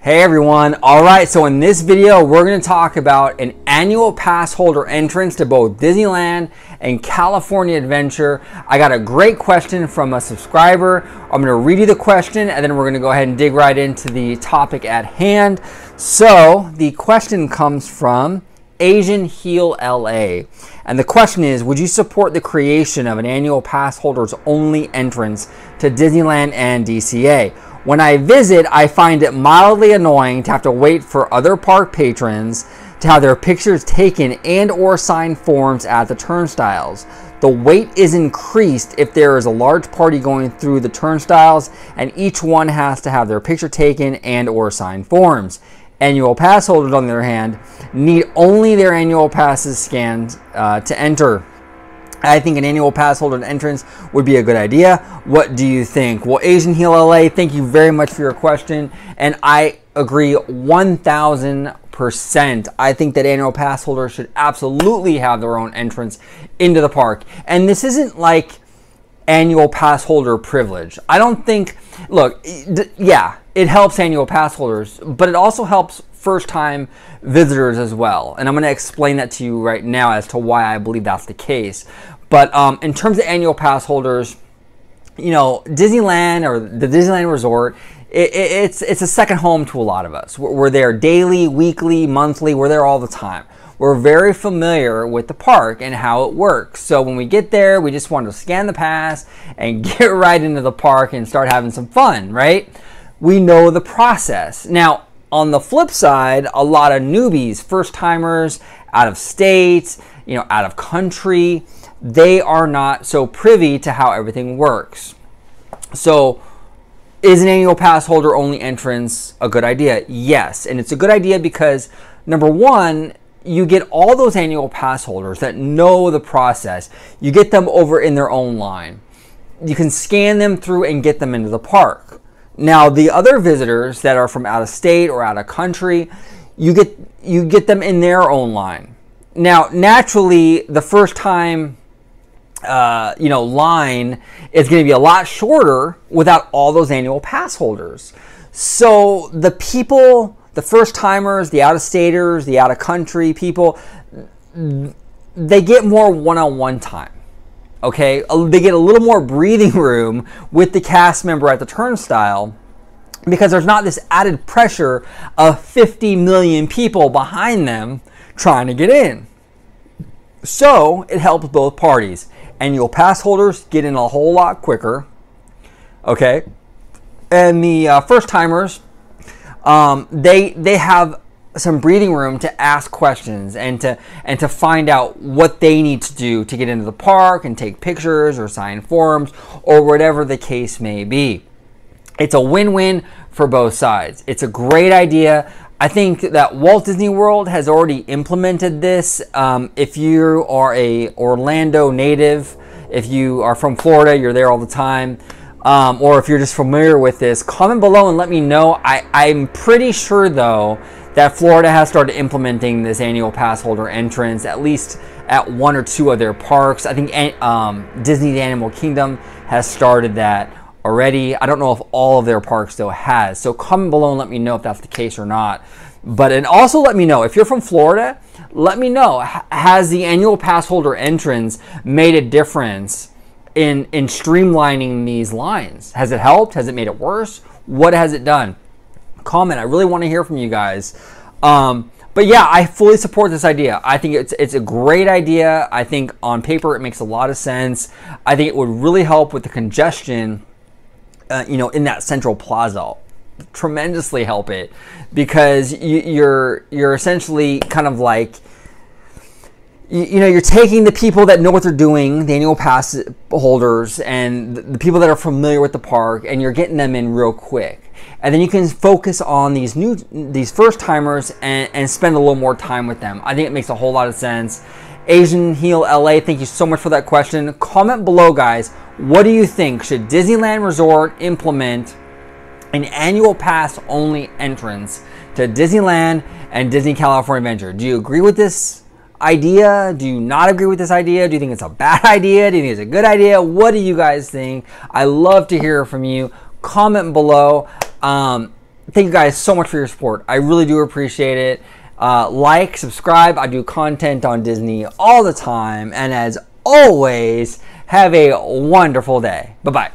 Hey everyone, alright, so in this video we're going to talk about an annual pass holder entrance to both Disneyland and California Adventure. I got a great question from a subscriber. I'm going to read you the question and then we're going to go ahead and dig right into the topic at hand. So the question comes from Asian Heel LA, and the question is, would you support the creation of an annual pass holders only entrance to Disneyland and DCA? When I visit, I find it mildly annoying to have to wait for other park patrons to have their pictures taken and or sign forms at the turnstiles. The wait is increased if there is a large party going through the turnstiles and each one has to have their picture taken and or sign forms. Annual pass holders, on the other hand, need only their annual passes scanned to enter. I think an annual pass holder entrance would be a good idea. What do you think? Well, Asian Heel LA, thank you very much for your question. And I agree 1000%. I think that annual pass holders should absolutely have their own entrance into the park. And this isn't like annual pass holder privilege. I don't think, look, yeah, it helps annual pass holders, but it also helps first-time visitors as well. And I'm going to explain that to you right now as to why I believe that's the case. But in terms of annual pass holders, you know, Disneyland or the Disneyland Resort, it's a second home to a lot of us. We're there daily, weekly, monthly. We're there all the time. We're very familiar with the park and how it works. So when we get there, we just want to scan the pass and get right into the park and start having some fun, right? We know the process. Now, on the flip side, a lot of newbies, first-timers, out of state, you know, out of country, they are not so privy to how everything works. So is an annual pass holder only entrance a good idea? Yes, and it's a good idea because, number one, you get all those annual pass holders that know the process. You get them over in their own line. You can scan them through and get them into the park. Now, the other visitors that are from out of state or out of country, you get them in their own line. Now, naturally, the first time line is going to be a lot shorter without all those annual pass holders. So the people, the first timers, the out of staters, the out of country people, they get more one-on-one time. Okay, they get a little more breathing room with the cast member at the turnstile because there's not this added pressure of 50 million people behind them trying to get in. So it helps both parties. Annual pass holders get in a whole lot quicker, okay? And the first timers, they have some breathing room to ask questions and to find out what they need to do to get into the park and take pictures or sign forms or whatever the case may be. It's a win-win for both sides. It's a great idea. I think that Walt Disney World has already implemented this. If you are a Orlando native, if you are from Florida, you're there all the time, or if you're just familiar with this, comment below and let me know. I'm pretty sure, though, that Florida has started implementing this annual pass holder entrance, at least at one or two of their parks. I think Disney's Animal Kingdom has started that already. I don't know if all of their parks though has. So comment below and let me know if that's the case or not. And also let me know, if you're from Florida, let me know, has the annual pass holder entrance made a difference in streamlining these lines? Has it helped? Has it made it worse? What has it done? Comment. I really want to hear from you guys. But yeah, I fully support this idea. I think it's a great idea. I think on paper it makes a lot of sense. I think it would really help with the congestion in that central plaza. Tremendously help it, because you're essentially kind of like, you're taking the people that know what they're doing, the annual pass holders and the people that are familiar with the park, and you're getting them in real quick. And then you can focus on these first timers and spend a little more time with them. I think it makes a whole lot of sense. Asian Heel LA, thank you so much for that question. Comment below, guys. What do you think? Should Disneyland Resort implement an annual pass only entrance to Disneyland and Disney California Adventure? Do you agree with this idea? Do you not agree with this idea? Do you think it's a bad idea? Do you think it's a good idea? What do you guys think? I love to hear from you. Comment below. thank you guys so much for your support. I really do appreciate it. Like, subscribe. I do content on Disney all the time. And as always, have a wonderful day. Bye-bye.